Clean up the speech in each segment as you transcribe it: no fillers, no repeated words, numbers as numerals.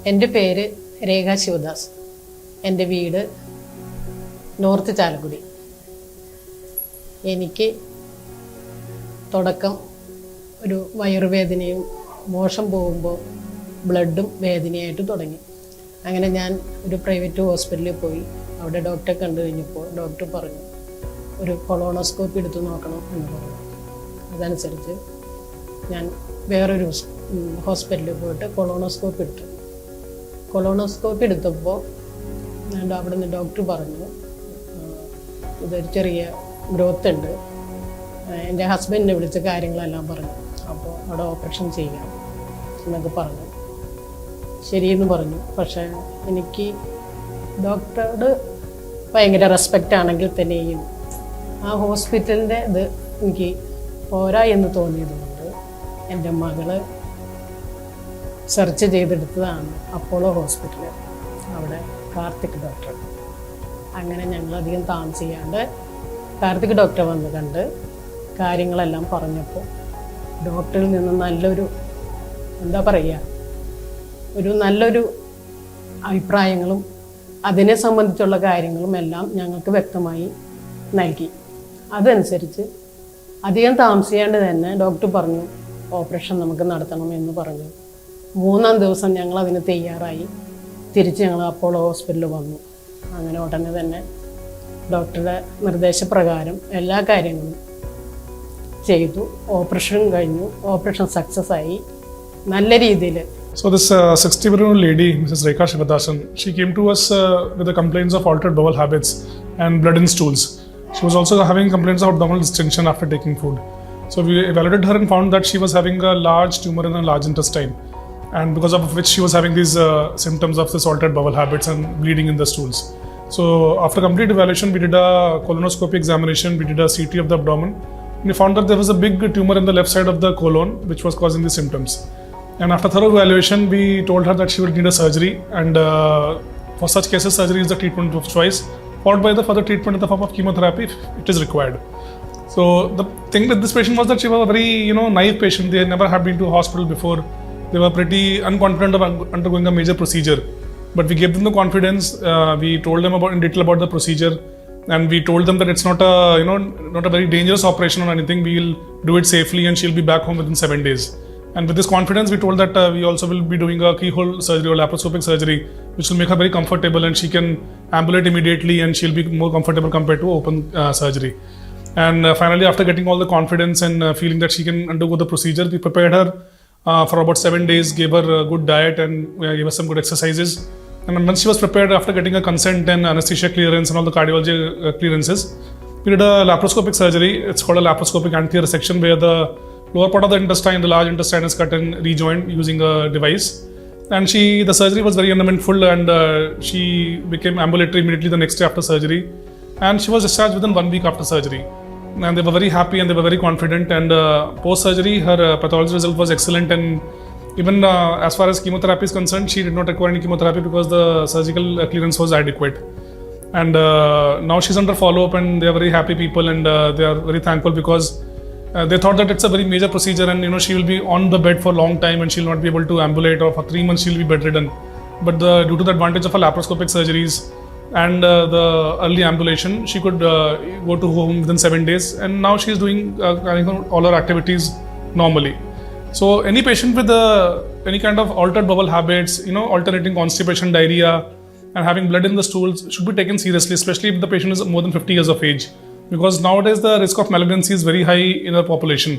എൻ്റെ പേര് രേഖ ശിവദാസ്. എൻ്റെ വീട് നോർത്ത് ചാലക്കുടി. എനിക്ക് തുടക്കം ഒരു വയറുവേദനയും മോശം പോകുമ്പോൾ ബ്ലഡും വേദനയായിട്ട് തുടങ്ങി. അങ്ങനെ ഞാൻ ഒരു പ്രൈവറ്റ് ഹോസ്പിറ്റലിൽ പോയി. അവിടെ ഡോക്ടറെ കണ്ടു കഴിഞ്ഞപ്പോൾ ഡോക്ടർ പറഞ്ഞു ഒരു കൊളോണോസ്കോപ്പി എടുത്ത് നോക്കണം എന്ന് പറഞ്ഞു. അതനുസരിച്ച് ഞാൻ വേറൊരു ഹോസ്പിറ്റലിൽ പോയിട്ട് കൊളോണോസ്കോപ്പി എടുത്തു. കൊളോണോസ്കോപ്പി എടുത്തപ്പോൾ അവിടെ നിന്ന് ഡോക്ടർ പറഞ്ഞു ഇതൊരു ചെറിയ ഗ്രോത്ത് ഉണ്ട്. എൻ്റെ ഹസ്ബൻഡിനെ വിളിച്ച കാര്യങ്ങളെല്ലാം പറഞ്ഞു. അപ്പോൾ അവിടെ ഓപ്പറേഷൻ ചെയ്യാം എന്നൊക്കെ പറഞ്ഞു. ശരിയെന്ന് പറഞ്ഞു. പക്ഷേ എനിക്ക് ഡോക്ടറോട് ഭയങ്കര റെസ്പെക്റ്റ് ആണെങ്കിൽ തന്നെയും ആ ഹോസ്പിറ്റലിൻ്റെ ഇത് എനിക്ക് പോരാ എന്ന് തോന്നിയതുകൊണ്ട് എൻ്റെ മകള് സെർച്ച് ചെയ്തെടുത്തതാണ് അപ്പോളോ ഹോസ്പിറ്റൽ, അവിടെ കാർത്തിക് ഡോക്ടർ. അങ്ങനെ ഞങ്ങളധികം താമസിക്കാണ്ട് കാർത്തിക് ഡോക്ടറെ വന്ന് കണ്ട് കാര്യങ്ങളെല്ലാം പറഞ്ഞപ്പോൾ ഡോക്ടറിൽ നിന്ന് നല്ലൊരു നല്ലൊരു അഭിപ്രായങ്ങളും അതിനെ സംബന്ധിച്ചുള്ള കാര്യങ്ങളും എല്ലാം ഞങ്ങൾക്ക് വ്യക്തമായി നൽകി. അതനുസരിച്ച് അധികം താമസിയാണ്ട് തന്നെ ഡോക്ടർ പറഞ്ഞു ഓപ്പറേഷൻ നമുക്ക് നടത്തണം എന്ന് പറഞ്ഞു. 3-ാം ദിവസം ഞങ്ങൾ അതിന് തയ്യാറായി തിരിച്ച് ഞങ്ങൾ അപ്പോളോ ഹോസ്പിറ്റലിൽ വന്നു. അങ്ങനെ ഉടനെ തന്നെ ഡോക്ടറുടെ നിർദ്ദേശപ്രകാരം എല്ലാ കാര്യങ്ങളും ചെയ്തു. ഓപ്പറേഷൻ കഴിഞ്ഞു. ഓപ്പറേഷൻ സക്സസ് ആയി നല്ല രീതിയിൽ. So this 60-year-old lady, Mrs. Rekha Sivadas, she came to us with the complaints of altered bowel habits and blood in stools. She was also having complaints of abdominal distension after taking food. So we evaluated her and found that she was having a large tumor in her large intestine, and because of which she was having these symptoms of this altered bowel habits and bleeding in the stools. So after complete evaluation, we did a colonoscopy examination, we did a CT of the abdomen, and we found that there was a big tumor in the left side of the colon which was causing the symptoms. And after thorough evaluation, we told her that she will need a surgery, and for such cases, surgery is the treatment of choice, followed by the further treatment in the form of chemotherapy if it is required. So the thing with this patient was that she was a very naive patient. They never had been to a hospital before. They were pretty unconfident of undergoing a major procedure. But we gave them the confidence. We told them in detail about the procedure, and we told them that it's not a very dangerous operation or anything. We'll do it safely, and she'll be back home within 7 days. And with this confidence, we told that we also will be doing a keyhole surgery or laparoscopic surgery, which will make her very comfortable, and she can ambulate immediately, and she'll be more comfortable compared to open surgery. And finally, after getting all the confidence and feeling that she can undergo the procedure, we prepared her for about 7 days, gave her a good diet, and gave her some good exercises. And once she was prepared, after getting a consent and anesthesia clearance and all the cardiology clearances, we did a laparoscopic surgery. It's called a laparoscopic anterior resection, where the lower part of the intestine, the large intestine, is cut and rejoined using a device. And the surgery was very uneventful, and she became ambulatory immediately the next day after surgery. And she was discharged within 1 week after surgery. And they were very happy and they were very confident. And post-surgery, her pathology result was excellent. And even as far as chemotherapy is concerned, she did not require any chemotherapy because the surgical clearance was adequate. And now she's under follow-up, and they are very happy people, and they are very thankful because they thought that it's a very major procedure, and she will be on the bed for a long time and she'll not be able to ambulate, or for 3 months she'll be bedridden. But due to the advantage of her laparoscopic surgeries and the early ambulation, she could go to home within 7 days, and now she's doing all her activities normally. So any patient with any kind of altered bowel habits, alternating constipation, diarrhea, and having blood in the stools should be taken seriously, especially if the patient is more than 50 years of age. Because nowadays the risk of malignancy is very high in our population,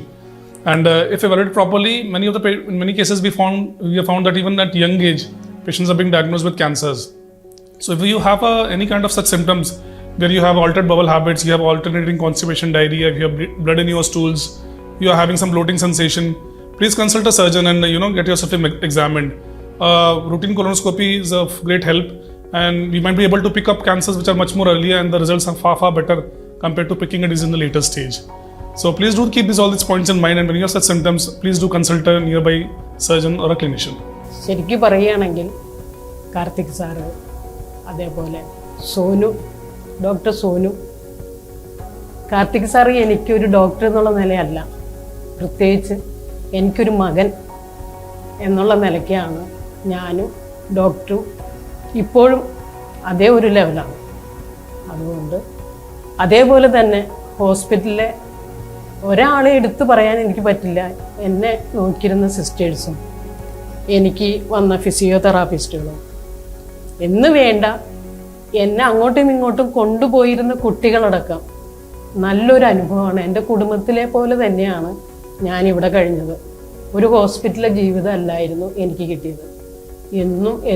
and if evaluated properly, in many cases we have found that even at young age patients are being diagnosed with cancers. So if you have any kind of such symptoms where you have altered bowel habits, you have alternating constipation, diarrhea, you have blood in your stools, you are having some bloating sensation, please consult a surgeon and get yourself examined. Routine colonoscopy is of great help, and we might be able to pick up cancers which are much more earlier, and the results are far better compared to picking a disease in the later stage. So please do keep all these points in mind, and when you have such symptoms, please do consult a nearby surgeon or a clinician. ശരിക്കും പറയുകയാണെങ്കിൽ Karthik sir, അതേപോലെ doctor Sonu, Karthik sir എനിക്കൊരു doctor എന്നുള്ള നിലയല്ല, പ്രത്യേകിച്ച് എനിക്കൊരു മകൻ എന്നുള്ള നിലയ്ക്കാണ് ഞാനും ഡോക്ടറും ഇപ്പോഴും അതേ ഒരു ലെവലാണ്. അതുകൊണ്ട് അതേപോലെ തന്നെ ഹോസ്പിറ്റലിലെ ഒരാളെ എടുത്തു പറയാൻ എനിക്ക് പറ്റില്ല. എന്നെ നോക്കിയിരുന്ന സിസ്റ്റേഴ്സും എനിക്ക് വന്ന ഫിസിയോതെറാപ്പിസ്റ്റുകളും എന്ന് വേണ്ട എന്നെ അങ്ങോട്ടും ഇങ്ങോട്ടും കൊണ്ടുപോയിരുന്ന കുട്ടികളടക്കം നല്ലൊരു അനുഭവമാണ്. എൻ്റെ കുടുംബത്തിലെ പോലെ തന്നെയാണ് ഞാനിവിടെ കഴിഞ്ഞത്. ഒരു ഹോസ്പിറ്റലിലെ ജീവിതം അല്ലായിരുന്നു എനിക്ക് കിട്ടിയത്. എന്നും